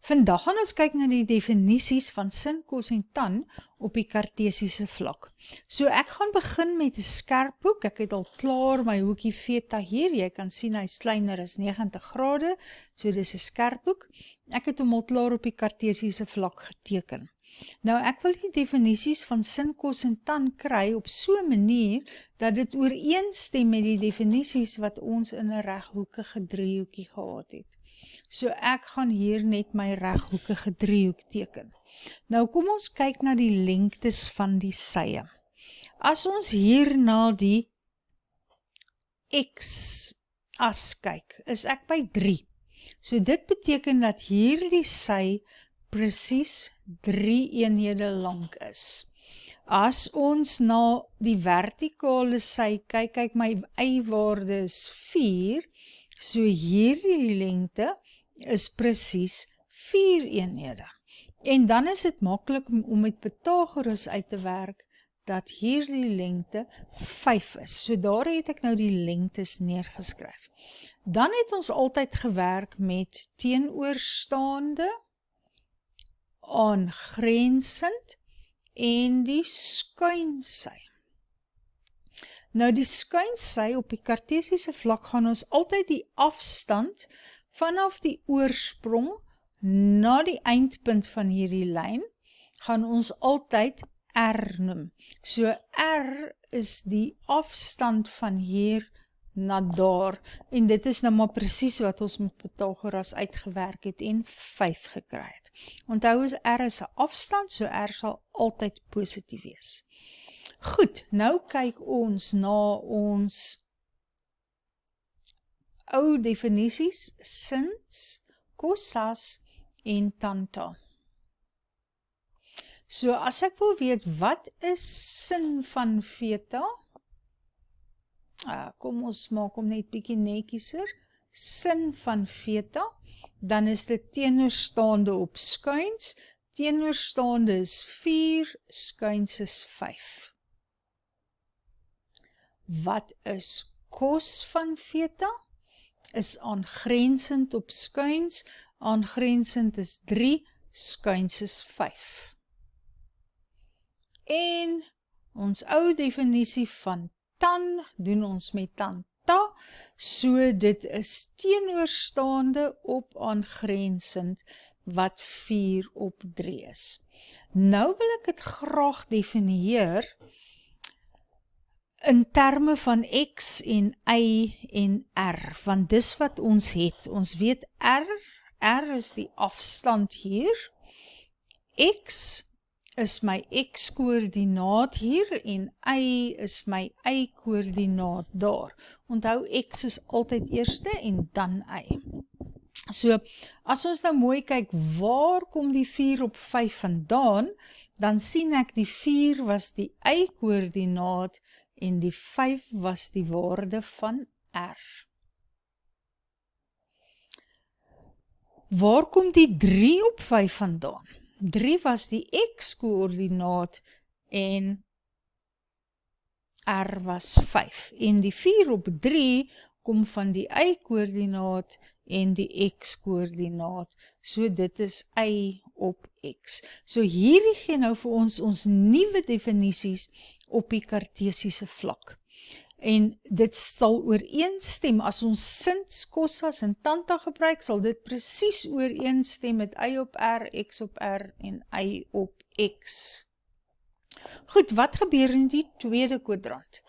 Vandag gaan ons kyk na die definisies van sin, kos en tan op die kartesiese vlak. So ek gaan begin met 'n skerphoek. Ek het al klaar my hoekie theta hier. Jy kan sien hy's kleiner as 90 grade, so dis 'n skerphoek. Ek het hom al klaar op die kartesiese vlak geteken. Nou ek wil die definisies van sin, kos en tan kry op so 'n manier dat dit ooreenstem met die definisies wat ons in 'n reghoekige driehoekie gehad het. So ek gaan hier net my reghoekige driehoek teken. Nou kom ons kyk na die lengtes van die sye. As ons hier na die x-as kyk, is ek by 3. So dit beteken dat hierdie sy presies 3 eenhede lank is. As ons na die vertikale sy kyk, my y-waarde is 4, so hierdie lengte is presies 4 eenhede. En dan is dit maklik om met Pythagoras uit te werk, dat hierdie lengte 5 is. So daar het ek nou die lengtes neergeskryf. Dan het ons altyd gewerk met teenoorstaande, aangrensend en die skuinsy. Nou die skuinsy op die kartesiese vlak gaan ons altyd die afstand vanaf die oorsprong na die eindpunt van hierdie lyn, gaan ons altyd R noem. So R is die afstand van hier na daar, en dit is nou maar presies wat ons met Pythagoras uitgewerk het en 5 gekry het. Onthou is R is 'n afstand, so R sal altyd positief wees. Goed, nou kyk ons na ons ou definisies, sins, kosas en tanta. So as ek wil weet, wat is sin van theta? Kom ons maak hom net bietjie netjieser. Sin van theta, dan is dit teenoorstaande op skuins. Teenoorstaande is 4, skuins is 5. Wat is kos van theta? Is aangrensend op skuins. Aangrensend is 3, skuins is 5. En ons ou definisie van tan doen ons met tanta, so dit is teenoorstaande op aangrensend wat 4 op 3 is. Nou wil ek dit graag definieer in terme van x en y en r, want dis wat ons het. Ons weet r is die afstand hier, x is my x-koördinaat hier en y is my y-koördinaat daar. Onthou, x is altyd eerste en dan y. So, as ons nou mooi kyk, waar kom die 4 op 5 vandaan, dan sien ek die 4 was die y-koördinaat en die 5 was die waarde van r. Waar kom die 3 op 5 vandaan? 3 was die x-koördinaat en r was 5. En die 4 op 3 kom van die y-koördinaat en die x-koördinaat. So dit is y op x. So hierdie gee nou vir ons nuwe definisies op die kartesiese vlak. En dit sal ooreenstem, as ons sins, kosas en tanta gebruik, sal dit presies ooreenstem met y op r, x op r en y op x. Goed, wat gebeur in die tweede kwadrant?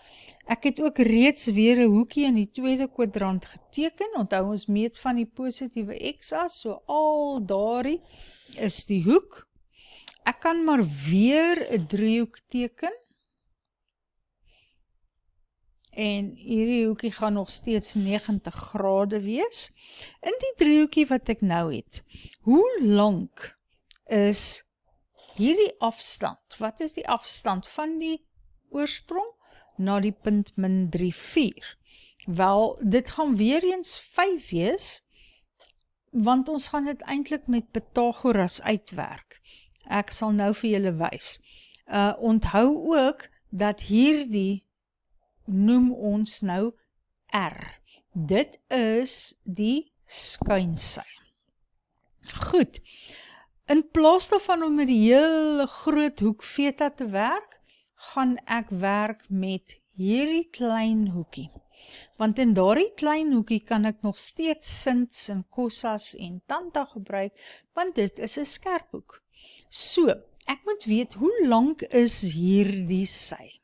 Ek het ook reeds weer 'n hoekie in die tweede kwadrant geteken. Onthou, ons meet van die positiewe x-as, so al daardie is die hoek. Ek kan maar weer 'n driehoek teken. En hierdie hoekie gaan nog steeds 90 grade wees. In die driehoekie wat ek nou het, hoe lank is hierdie afstand? Wat is die afstand van die oorsprong na die punt min 3, 4? Wel, dit gaan weer eens 5 wees, want ons gaan dit eintlik met Pythagoras uitwerk. Ek sal nou vir julle wys. Onthou ook dat hierdie noem ons nou R. Dit is die skuinsy. Goed, in plaas daarvan om met die hele groot hoek theta te werk, gaan ek werk met hierdie klein hoekie. Want in daardie klein hoekie kan ek nog steeds sins en kossas en tanta gebruik, want dit is 'n skerphoek. So, ek moet weet, hoe lank is hierdie sy?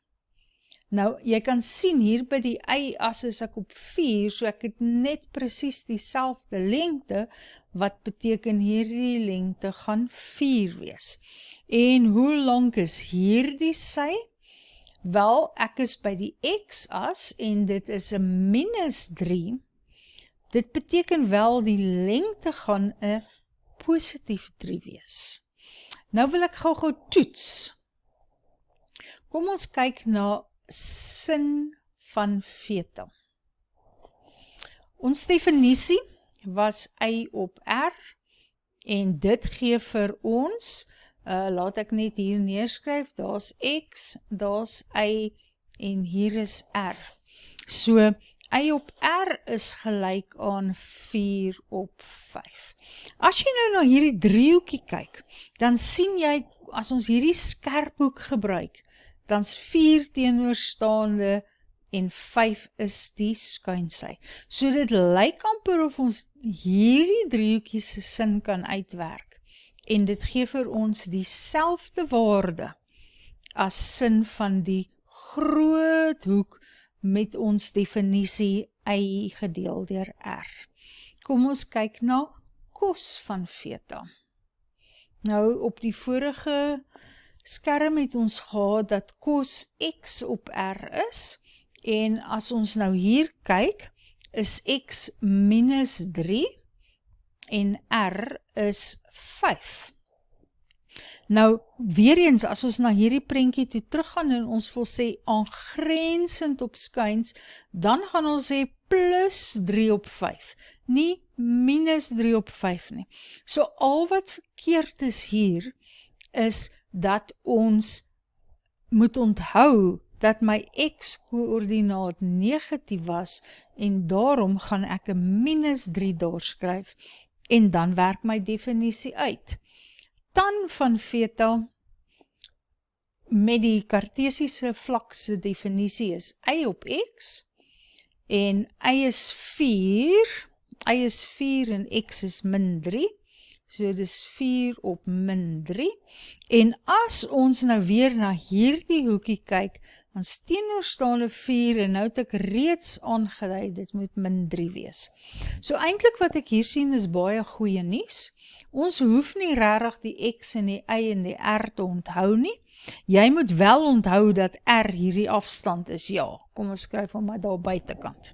Nou, jy kan sien hier by die y-as is ek op 4, so ek het net presies dieselfde lengte, wat beteken hierdie lengte gaan 4 wees. En hoe lank is hierdie sy? Wel, ek is by die x-as en dit is 'n -3. Dit beteken wel die lengte gaan 'n positief 3 wees. Nou wil ek gou toets. Kom ons kyk na sin van theta. Ons definisie was y op r en dit gee vir ons, laat ek net hier neerskryf, daar's x, daar's y en hier is r. So, y op r is gelyk aan 4 op 5. As jy nou na hierdie driehoekie kyk, dan sien jy, as ons hierdie skerphoek gebruik, dan's 4 teenoorstaande en 5 is die skuinsy. So dit lyk amper of ons hierdie driehoekie se sin kan uitwerk. En dit gee vir ons dieselfde waarde as sin van die groot hoek met ons definisie y gedeel deur r. Kom ons kyk na cos van theta. Nou op die vorige skerm het ons gehad dat cos x op r is, en as ons nou hier kyk, is x -3 en r is 5. Nou, weer eens, as ons na hierdie prentjie toe teruggaan en ons wil sê aangrensend op skuins, dan gaan ons sê plus 3 op 5, nie minus 3 op 5 nie. So al wat verkeerd is hier, is dat ons moet onthou dat my x-koördinaat negatief was en daarom gaan ek 'n -3 daar skryf en dan werk my definisie uit. Tan van theta met die kartesiese vlak se definisie is y op x en y is 4 en x is -3. So dis 4 op -3. En as ons nou weer na hierdie hoekie kyk, dan teenoorstaande 4 en nou het ek reeds aangedui, dit moet -3 wees. So eintlik wat ek hier sien is baie goeie nuus. Ons hoef nie regtig die x en die y en die r te onthou nie. Jy moet wel onthou dat r hierdie afstand is, ja. Kom ons skryf hom maar daar buitekant.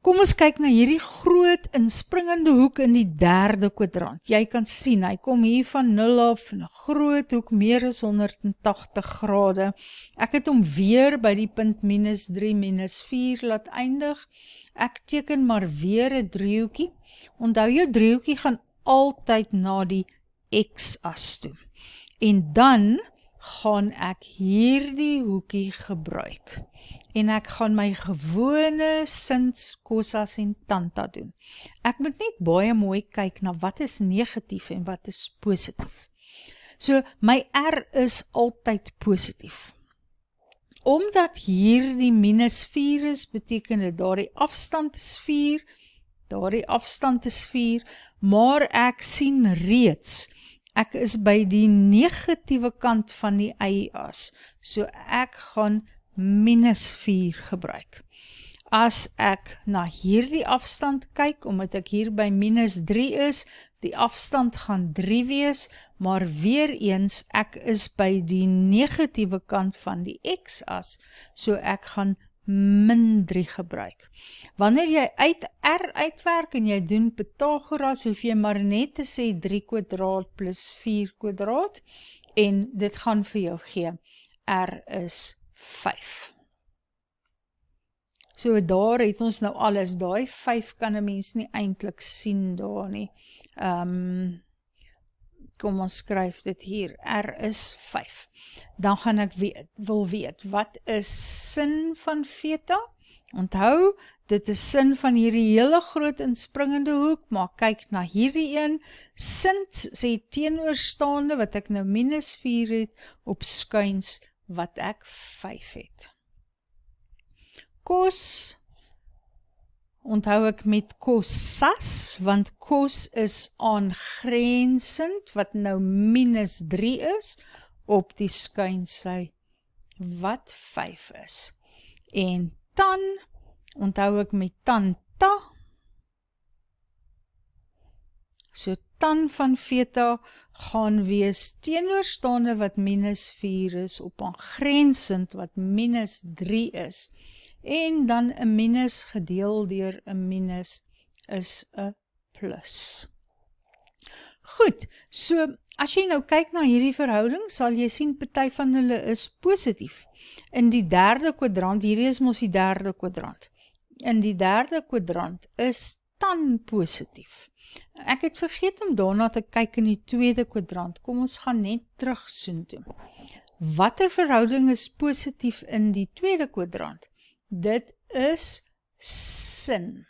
Kom ons kyk na hierdie groot inspringende hoek in die derde kwadrant. Jy kan sien, hy kom hier van 0 af, 'n groot hoek, meer as 180 grade. Ek het hom weer by die punt -3, -4 laat eindig. Ek teken maar weer 'n driehoekie. Onthou jou driehoekie gaan altyd na die x-as toe. En dan gaan ek hierdie hoekie gebruik. En ek gaan my gewone sins, kossas en tanta doen. Ek moet net baie mooi kyk na wat is negatief en wat is positief. So, my r is altyd positief. Omdat hierdie -4 is, beteken dit daardie afstand is 4, daardie afstand is 4, maar ek sien reeds, ek is by die negatiewe kant van die y-as, so ek gaan -4 gebruik. As ek na hierdie afstand kyk, omdat ek hier by -3 is, die afstand gaan 3 wees, maar weer eens, ek is by die negatiewe kant van die x-as, so ek gaan -3 gebruik. Wanneer jy uit r uitwerk en jy doen Pythagoras, hoef jy maar net te sê 3 kwadraat plus 4 kwadraat, en dit gaan vir jou gee, r is 5. So daar het ons nou alles, daai 5 kan 'n mens nie eintlik sien daar nie. Kom ons skryf dit hier, r is 5. Dan gaan ek wil weet, wat is sin van theta? Onthou, dit is sin van hierdie hele groot inspringende hoek, maar kyk na hierdie een, sin sê teenoorstaande wat ek nou -4 het, op skuins wat ek 5 het. Kos, onthou ek met kosas, want kos is aangrensend, wat nou -3 is, op die skuinsy wat 5 is. En tan, onthou ek met tanta, so tan van theta gaan wees teenoorstaande wat -4 is, op aangrensend wat -3 is, en dan 'n minus gedeel deur 'n minus is 'n plus. Goed, so as jy nou kyk na hierdie verhouding, sal jy sien party van hulle is positief. In die derde kwadrant, hierdie is mos die derde kwadrant. In die derde kwadrant is tan positief. Ek het vergeet om daarna te kyk in die tweede kwadrant. Kom ons gaan net terug soontoe. Watter verhouding is positief in die tweede kwadrant? Dit is sin.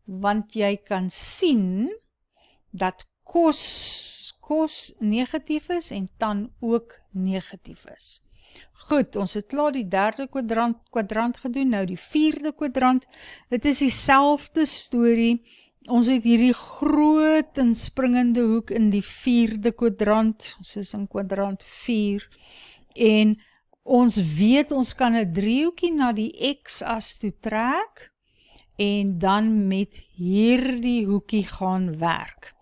Want jy kan sien dat kos negatief is en tan ook negatief is. Goed, ons het klaar die derde kwadrant gedoen, nou die vierde kwadrant. Dit is dieselfde storie. Ons het hierdie groot inspringende hoek in die vierde kwadrant. Ons is in kwadrant 4. En ons weet ons kan 'n driehoekie na die x-as toe trek en dan met hierdie hoekie gaan werk.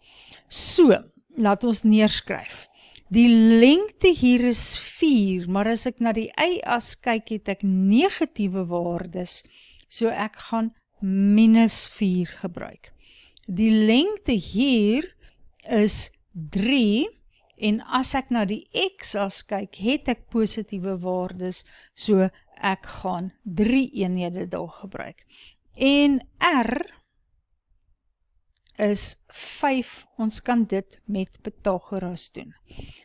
So, laat ons neerskryf. Die lengte hier is 4, maar as ek na die y-as kyk, het ek negatiewe waardes, so ek gaan -4 gebruik. Die lengte hier is 3, en as ek na die x-as kyk, het ek positiewe waardes, so ek gaan 3 eenhede daar gebruik. En r is 5, ons kan dit met Pythagoras doen.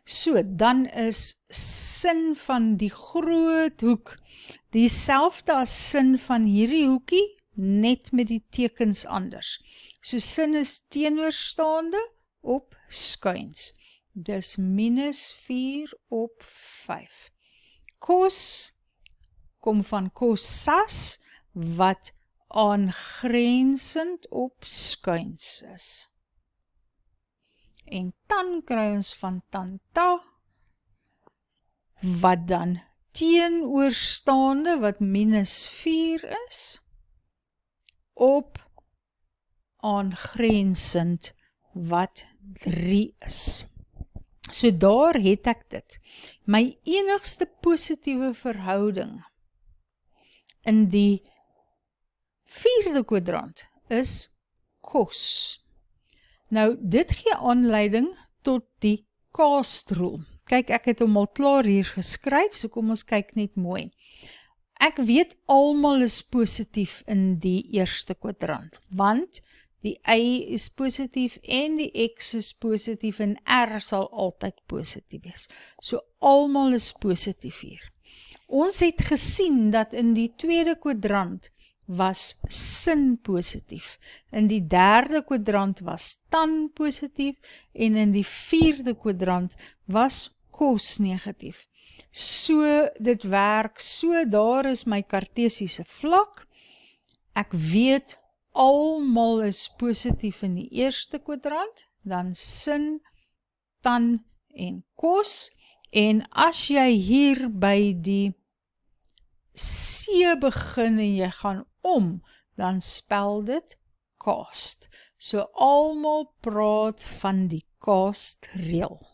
So, dan is sin van die groot hoek dieselfde as sin van hierdie hoekie, net met die tekens anders. So sin is teenoorstaande op skuins. Dis -4 op 5. Kos kom van kosas, wat aangrensend op skuins is. En tan kry ons van tanta, wat dan teenoorstaande wat -4 is, op aangrensend wat 3 is. So daar het ek dit. My enigste positiewe verhouding in die vierde kwadrant is kos. Nou, dit gee aanleiding tot die cast-rule. Kyk, ek het hom al klaar hier geskryf, so kom ons kyk net mooi. Ek weet almal is positief in die eerste kwadrant, want die y is positief en die x is positief en r sal altyd positief wees. So almal is positief hier. Ons het gesien dat in die tweede kwadrant was sin positief. In die derde kwadrant was tan positief en in die vierde kwadrant was kos negatief. So dit werk, so daar is my kartesiese vlak. Ek weet almal is positief in die eerste kwadrant, dan sin, tan en kos. En as jy hier by die C begin en jy gaan dan spel dit cast. So almal praat van die cast reël.